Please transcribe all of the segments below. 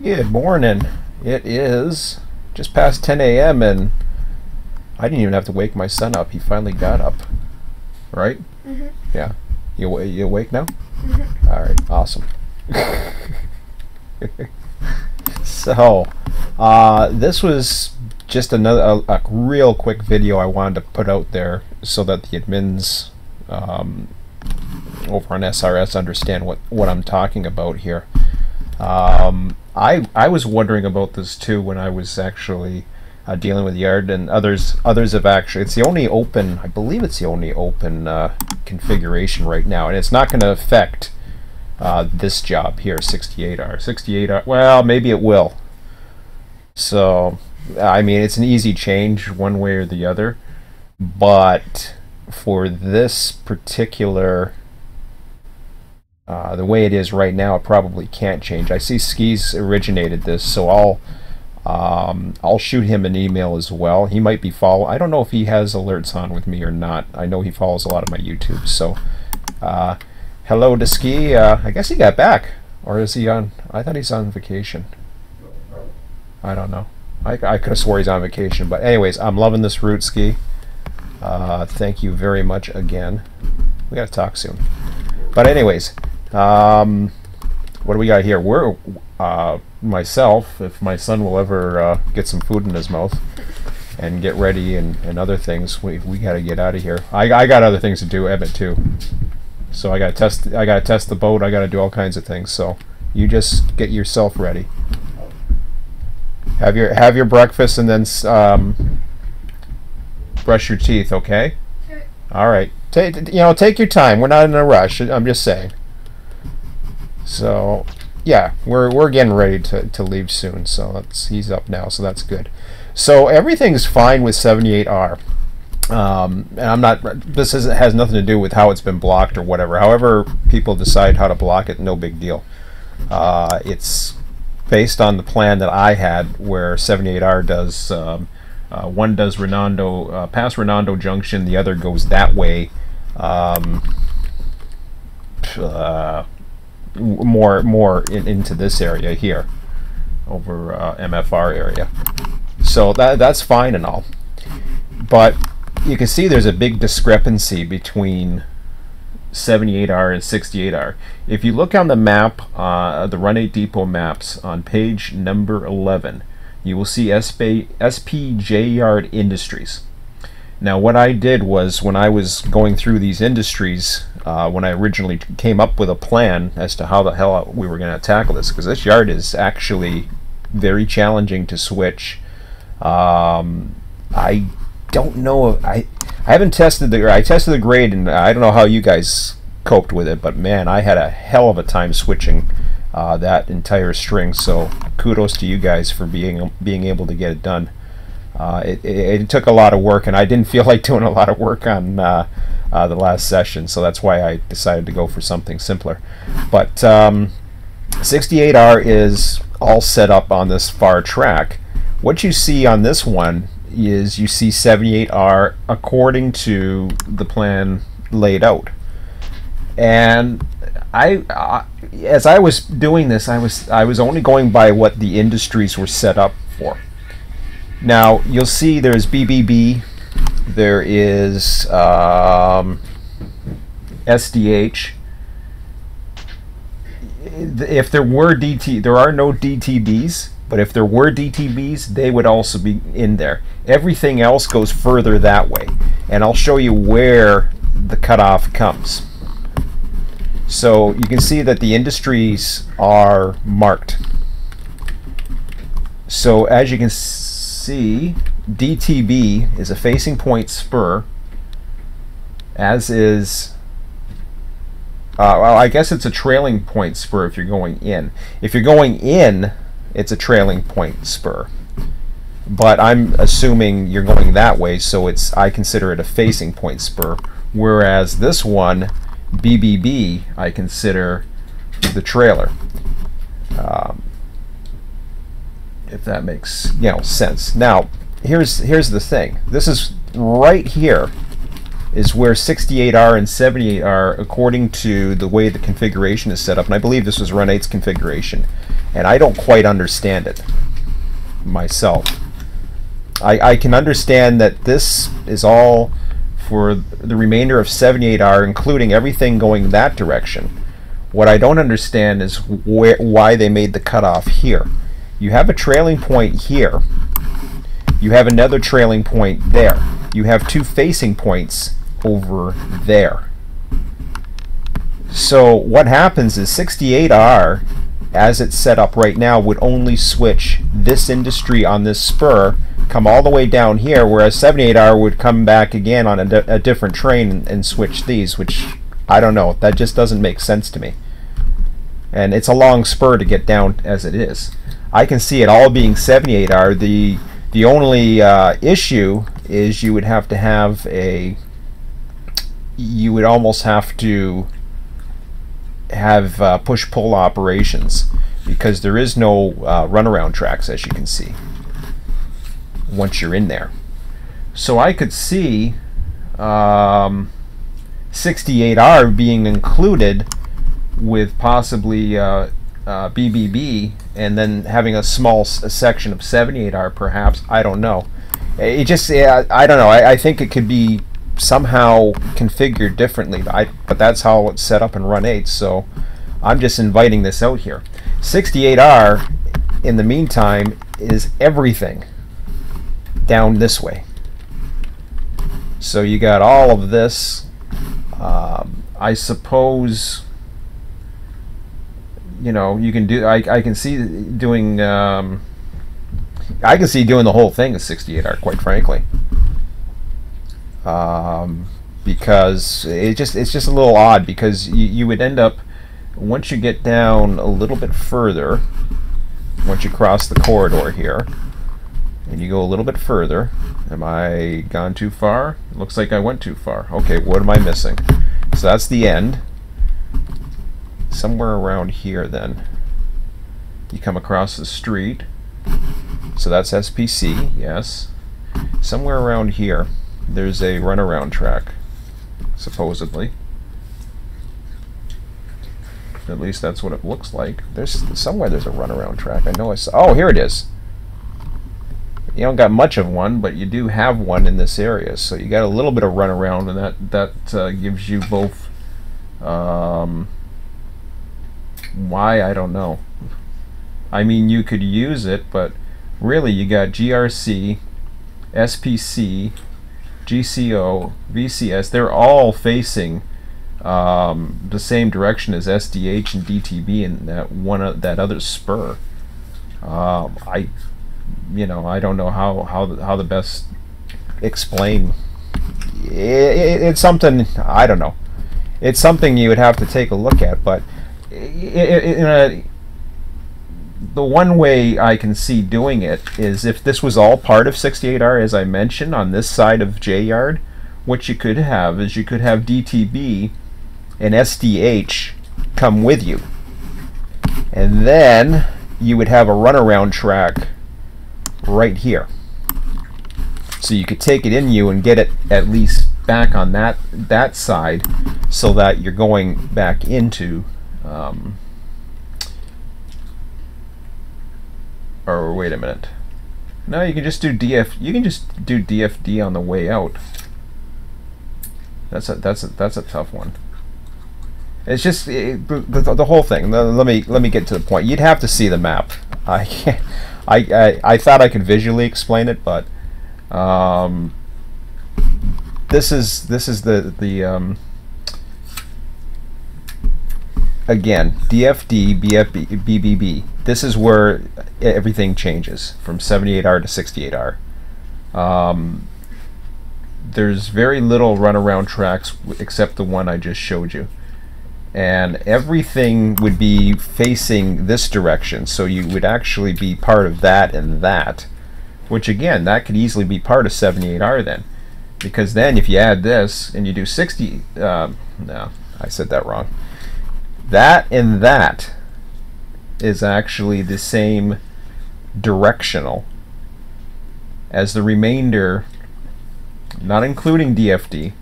Good morning. It is just past 10 a.m. and I didn't even have to wake my son up. He finally got up. Right? Mm-hmm. Yeah. You awake now? Mm-hmm. All right. Awesome. So, this was just another a real quick video I wanted to put out there so that the admins over on SRS understand what I'm talking about here. I was wondering about this too when I was actually dealing with Yard, and others have actually. It's the only open, I believe it's the only open configuration right now, and it's not going to affect this job here, 68R. 68R, well, maybe it will. So, I mean, it's an easy change one way or the other, but for this particular the way it is right now, it probably can't change. I see Skis originated this, so I'll shoot him an email as well. He might be I don't know if he has alerts on with me or not. I know he follows a lot of my YouTube. So, hello to Ski. I guess he got back, or is he on? I thought he's on vacation. I don't know. I could have swore he's on vacation, but anyways, I'm loving this route, Ski. Thank you very much again. We gotta talk soon. But anyways, what do we got here? We're myself, if my son will ever get some food in his mouth and get ready and other things, we got to get out of here. I got other things to do, Emmett too. So I got to test the boat. I got to do all kinds of things. So you just get yourself ready. Have your breakfast and then brush your teeth. Okay. Sure. All right. Take your time. We're not in a rush. I'm just saying. So, yeah, we're getting ready to leave soon. So he's up now. So that's good. So everything's fine with 78R. And I'm not. This has nothing to do with how it's been blocked or whatever. However, people decide how to block it. No big deal. It's based on the plan that I had, where 78R does. One does Redondo past Redondo Junction. The other goes that way. More into this area here, over MFR area. So that's fine and all, but you can see there's a big discrepancy between 78R and 68R. If you look on the map, the Run 8 Depot maps on page number 11, you will see SP JYard Industries. Now what I did was, when I was going through these industries, when I originally came up with a plan as to how the hell we were going to tackle this, because this yard is actually very challenging to switch. I don't know, I haven't tested I tested the grade, and I don't know how you guys coped with it, but man, I had a hell of a time switching that entire string. So kudos to you guys for being able to get it done. It took a lot of work, and I didn't feel like doing a lot of work on the last session, so that's why I decided to go for something simpler. But 68R is all set up on this far track. What you see on this one is you see 78R according to the plan laid out. And as I was doing this, I was only going by what the industries were set up for. Now you'll see there's BBB, there is SDH. If there were there are no DTBs, but if there were DTBs, they would also be in there. Everything else goes further that way, and I'll show you where the cutoff comes. So you can see that the industries are marked. So as you can see, DTB is a facing point spur, as is well, I guess it's a trailing point spur if you're going in. If you're going in, it's a trailing point spur, but I'm assuming you're going that way, so I consider it a facing point spur, whereas this one, BBB, I consider the trailer. If that makes sense. Now here's the thing. This is right here is where 68R and 78R, according to the way the configuration is set up, and I believe this was Run 8's configuration, and I don't quite understand it myself. I can understand that this is all for the remainder of 78R, including everything going that direction. What I don't understand is why they made the cutoff here. You have a trailing point here. You have another trailing point there. You have two facing points over there. So what happens is 68R, as it's set up right now, would only switch this industry on this spur, come all the way down here, whereas 78R would come back again on a different train and switch these, which I don't know. That just doesn't make sense to me. And it's a long spur to get down as it is. I can see it all being 78R. The only issue is you would have to have you would almost have to have push-pull operations, because there is no runaround tracks, as you can see, once you're in there. So I could see 68R being included with possibly BBB, and then having a small section of 78R perhaps. I don't know. It just, I don't know. I think it could be somehow configured differently, but that's how it's set up in Run 8, so I'm just inviting this out here. 68R, in the meantime, is everything down this way. So you got all of this. I suppose, you know, you can do, I can see doing I can see doing the whole thing as 68R, quite frankly. Because it's just a little odd, because you would end up, once you get down a little bit further, once you cross the corridor here and you go a little bit further, am I gone too far? It looks like I went too far. Okay, what am I missing? So that's the end. Somewhere around here then you come across the street, so that's SPC, yes. Somewhere around here there's a runaround track, supposedly. At least that's what it looks like. There's somewhere there's a runaround track. I know I saw. Oh, here it is. You don't got much of one, but you do have one in this area. So you got a little bit of runaround, and that gives you both. Why, I don't know. I mean, you could use it, but really you got GRC, SPC, GCO, VCS. They're all facing the same direction as SDH and DTB in that other spur. I don't know how the best explain. It's something, I don't know. It's something you would have to take a look at, but the one way I can see doing it is if this was all part of 68R, as I mentioned, on this side of JYard. What you could have is you could have DTB and SDH come with you, and then you would have a runaround track right here, so you could take it in you and get it at least back on that side, so that you're going back into or wait a minute. No, you can just do DFD on the way out. That's a tough one. It's just the whole thing. Let me get to the point. You'd have to see the map. I can't. I thought I could visually explain it, but this is the again, DFD, BBB. This is where everything changes from 78R to 68R. There's very little runaround tracks except the one I just showed you. And everything would be facing this direction, so you would actually be part of that and that, which again, that could easily be part of 78R then, because then if you add this and you do 60, no, I said that wrong. That and that is actually the same directional as the remainder, not including DFD,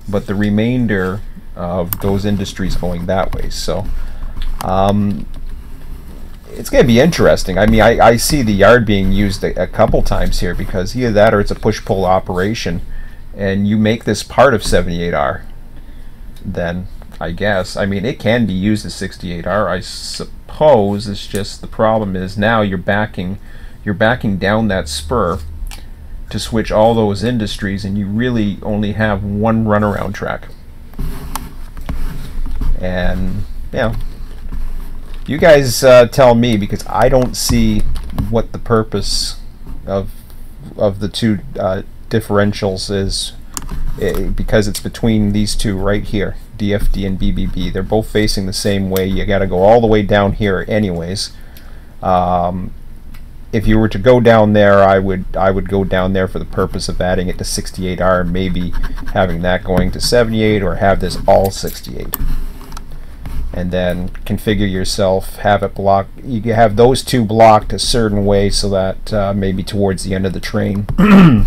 but the remainder of those industries going that way. So it's going to be interesting. I mean, I see the yard being used a couple times here, because either that or it's a push-pull operation, and you make this part of 78R, then I guess. I mean, it can be used as 68R, I suppose. It's just the problem is now you're backing down that spur to switch all those industries, and you really only have one runaround track. And yeah, you guys tell me, because I don't see what the purpose of the two differentials is, because it's between these two right here, DFD and BBB. They're both facing the same way. You got to go all the way down here anyways. If you were to go down there, I would go down there for the purpose of adding it to 68R, maybe having that going to 78, or have this all 68. And then configure yourself, have it blocked. You can have those two blocked a certain way so that maybe towards the end of the train, and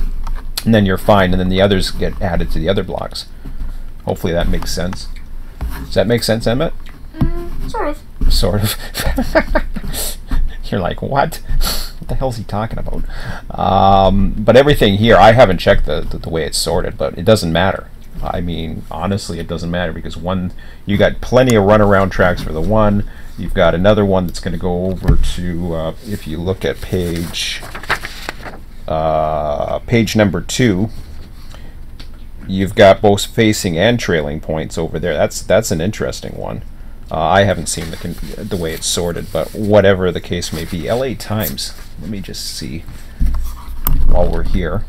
then you're fine, and then the others get added to the other blocks. Hopefully that makes sense. Does that make sense, Emmett? Sort of. Sort of. You're like, what? What the hell's he talking about? But everything here, I haven't checked the way it's sorted, but it doesn't matter. I mean, honestly, it doesn't matter, because one, you got plenty of runaround tracks for the one. You've got another one that's going to go over to, if you look at page number 2, you've got both facing and trailing points over there. That's an interesting one. I haven't seen the way it's sorted, but whatever the case may be. LA Times. Let me just see while we're here.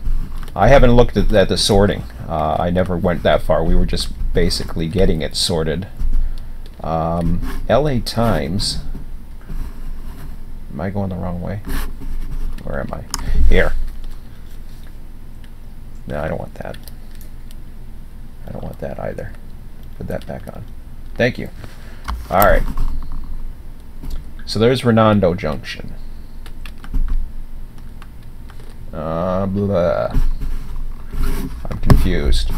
I haven't looked at the sorting. I never went that far. We were just basically getting it sorted. LA Times. Am I going the wrong way? Where am I? Here. No, I don't want that. I don't want that either. Put that back on. Thank you. Alright. So there's Redondo Junction. Blah. I'm confused.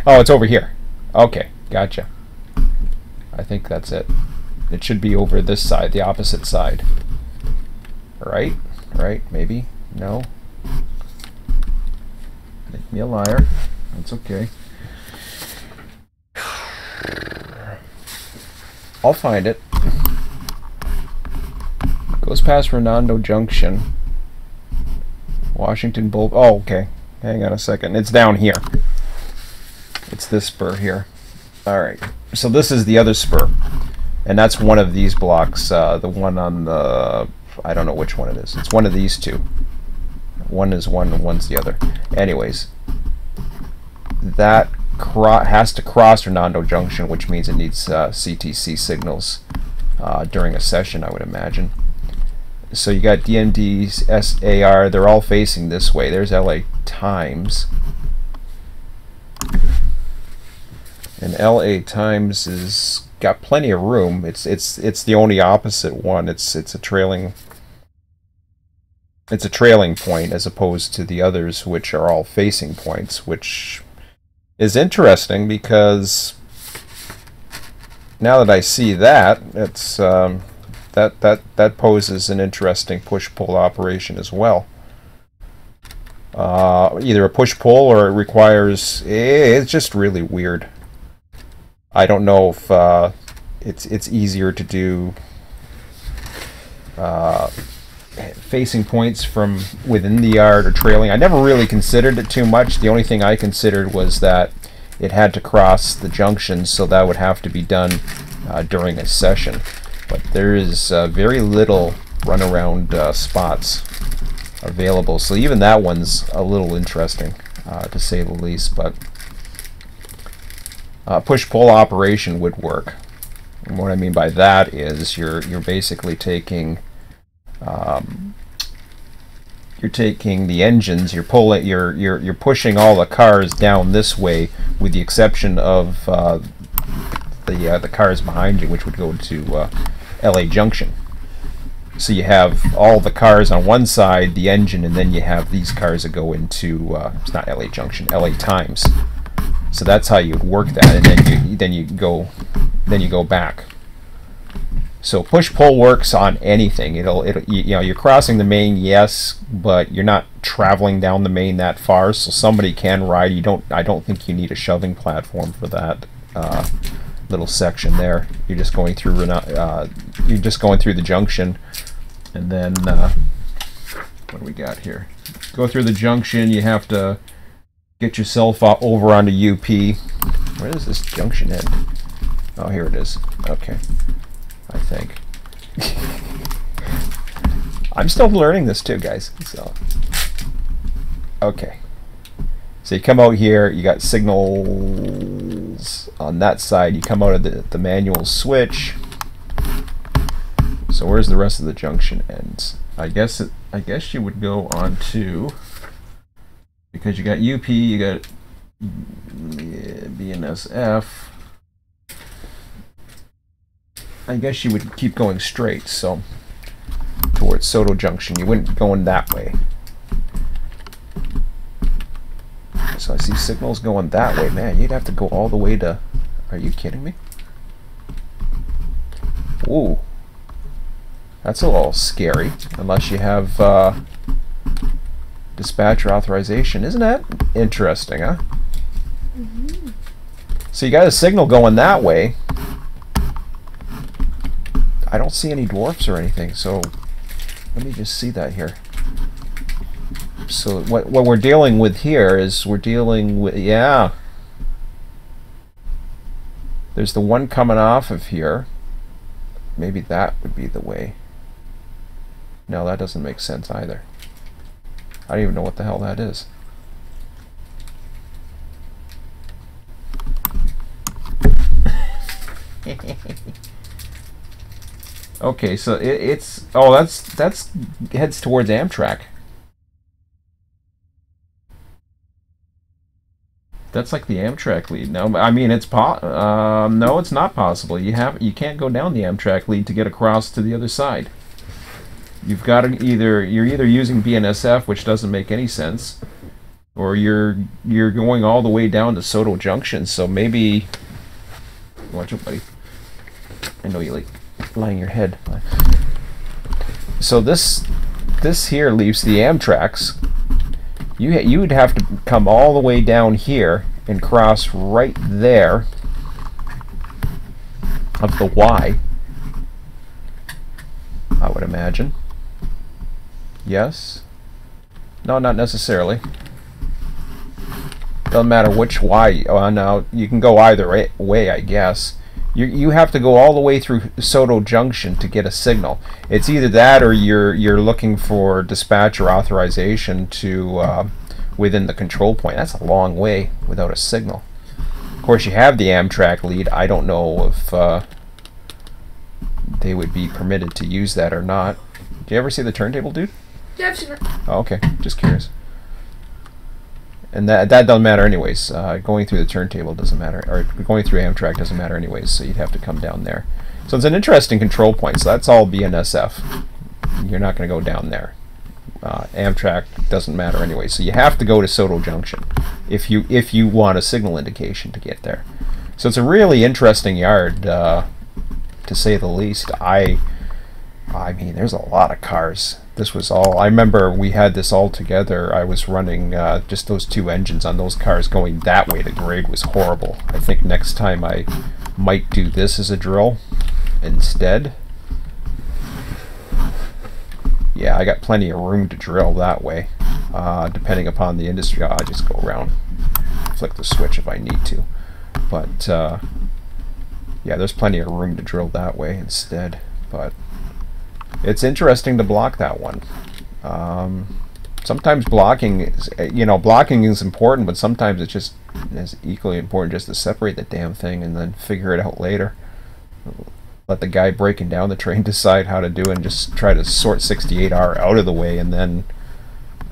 Oh, it's over here. Okay, gotcha. I think that's it. It should be over this side, the opposite side. Right? Right? Maybe? No? Make me a liar. That's okay. I'll find it. Goes past Redondo Junction. Washington Boulevard. Oh, okay. Hang on a second. It's down here. It's this spur here. Alright. So this is the other spur. And that's one of these blocks. The one on the... I don't know which one it is. It's one of these two. One is one and one's the other. Anyways. That has to cross Redondo Junction, which means it needs CTC signals during a session, I would imagine. So you got DMDs, SAR, they're all facing this way. There's LA Times. And LA Times is got plenty of room. It's the only opposite one. It's a trailing point as opposed to the others, which are all facing points, which is interesting because now that I see that, it's that poses an interesting push-pull operation as well. Either a push-pull or it requires... It's just really weird. I don't know if it's easier to do facing points from within the yard or trailing. I never really considered it too much. The only thing I considered was that it had to cross the junction, so that would have to be done during a session. But there is very little runaround spots available, so even that one's a little interesting, to say the least. But push-pull operation would work. And what I mean by that is you're basically taking the engines, you're pushing all the cars down this way, with the exception of the cars behind you, which would go to LA Junction. So you have all the cars on one side, the engine, and then you have these cars that go into it's not LA Junction, LA Times. So that's how you would work that, and then you go back. So push-pull works on anything. You know, you're crossing the main, yes, but you're not traveling down the main that far, so somebody can ride. I don't think you need a shoving platform for that little section there. You're just going through the junction, and then what do we got here? Go through the junction. You have to get yourself over onto UP. Where does this junction end? Oh, here it is. Okay. I think. I'm still learning this too, guys. So, okay. So you come out here, you got signals on that side. You come out of the manual switch. So where's the rest of the junction ends? I guess you would go on to, because you got UP, you got BNSF. I guess you would keep going straight, so towards Soto Junction. You wouldn't be going that way. So I see signals going that way. Man, you'd have to go all the way to... Are you kidding me? Ooh. That's a little scary, unless you have dispatcher authorization. Isn't that interesting, huh? Mm-hmm. So you got a signal going that way. I don't see any dwarfs or anything, so let me just see that here. So what we're dealing with here is we're dealing with, yeah, there's the one coming off of here. Maybe that would be the way. No, that doesn't make sense either. I don't even know what the hell that is. Okay, so it's that's heads towards Amtrak. That's like the Amtrak lead. No, I mean it's no, it's not possible. You can't go down the Amtrak lead to get across to the other side. You've got to you're either using BNSF, which doesn't make any sense, or you're going all the way down to Soto Junction. So maybe watch it, buddy. I know you like lying your head. So this here leaves the Amtraks. You would have to come all the way down here and cross right there of the Y, I would imagine. Yes? No, not necessarily. Doesn't matter which Y. Oh, no, you can go either way, I guess. You have to go all the way through Soto Junction to get a signal. It's either that or you're looking for dispatcher authorization to within the control point. That's a long way without a signal. Of course, you have the Amtrak lead. I don't know if they would be permitted to use that or not. Did you ever see the turntable, dude? Yeah, I've seen it. Oh, okay, just curious. And that doesn't matter anyways. Going through the turntable doesn't matter, or going through Amtrak doesn't matter anyways, so you'd have to come down there. So it's an interesting control point, so that's all BNSF. You're not going to go down there. Amtrak doesn't matter anyway, so you have to go to Soto Junction if you want a signal indication to get there. So it's a really interesting yard, to say the least. I mean, there's a lot of cars. This was all, I remember we had this all together. I was running just those two engines on those cars going that way. The grade was horrible. I think next time I might do this as a drill instead. Yeah, I got plenty of room to drill that way. Depending upon the industry, I'll just go around, flick the switch if I need to. But yeah, there's plenty of room to drill that way instead. But it's interesting to block that one. Sometimes blocking is, blocking is important, but sometimes it's just as equally important just to separate the damn thing and then figure it out later. Let the guy breaking down the train decide how to do it and just try to sort 68R out of the way and then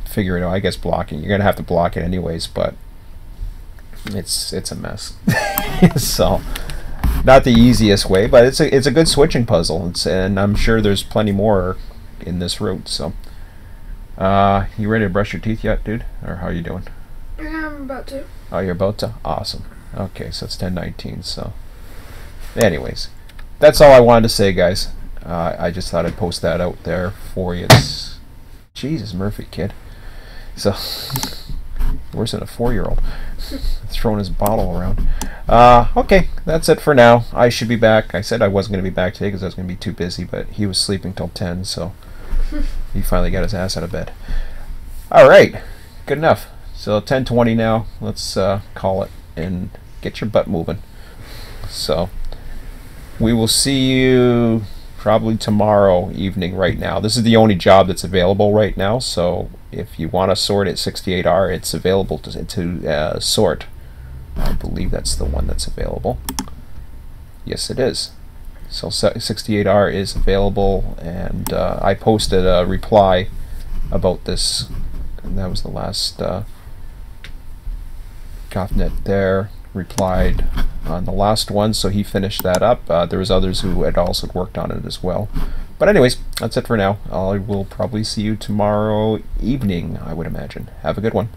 figure it out. I guess blocking, you're going to have to block it anyways, but it's a mess. So, not the easiest way, but it's a good switching puzzle, and I'm sure there's plenty more in this route. So, you ready to brush your teeth yet, dude? Or how are you doing? I'm about to. Oh, you're about to? Awesome. Okay, so it's 10:19. So, anyways, that's all I wanted to say, guys. I just thought I'd post that out there for you. It's, Jesus, Murphy, kid. So, worse than a 4-year-old. Throwing his bottle around. Okay, that's it for now. I should be back. I said I wasn't going to be back today because I was going to be too busy, but he was sleeping till 10, so he finally got his ass out of bed. Alright, good enough. So 10:20 now. Let's call it and get your butt moving. So, we will see you probably tomorrow evening right now. This is the only job that's available right now, so if you want to sort at 68R, it's available to sort. I believe that's the one that's available. Yes, it is. So 68R is available, and I posted a reply about this, and that was the last GothNet there replied on the last one, so he finished that up. There was others who had also worked on it as well. But anyways, that's it for now. I will probably see you tomorrow evening, I would imagine. Have a good one.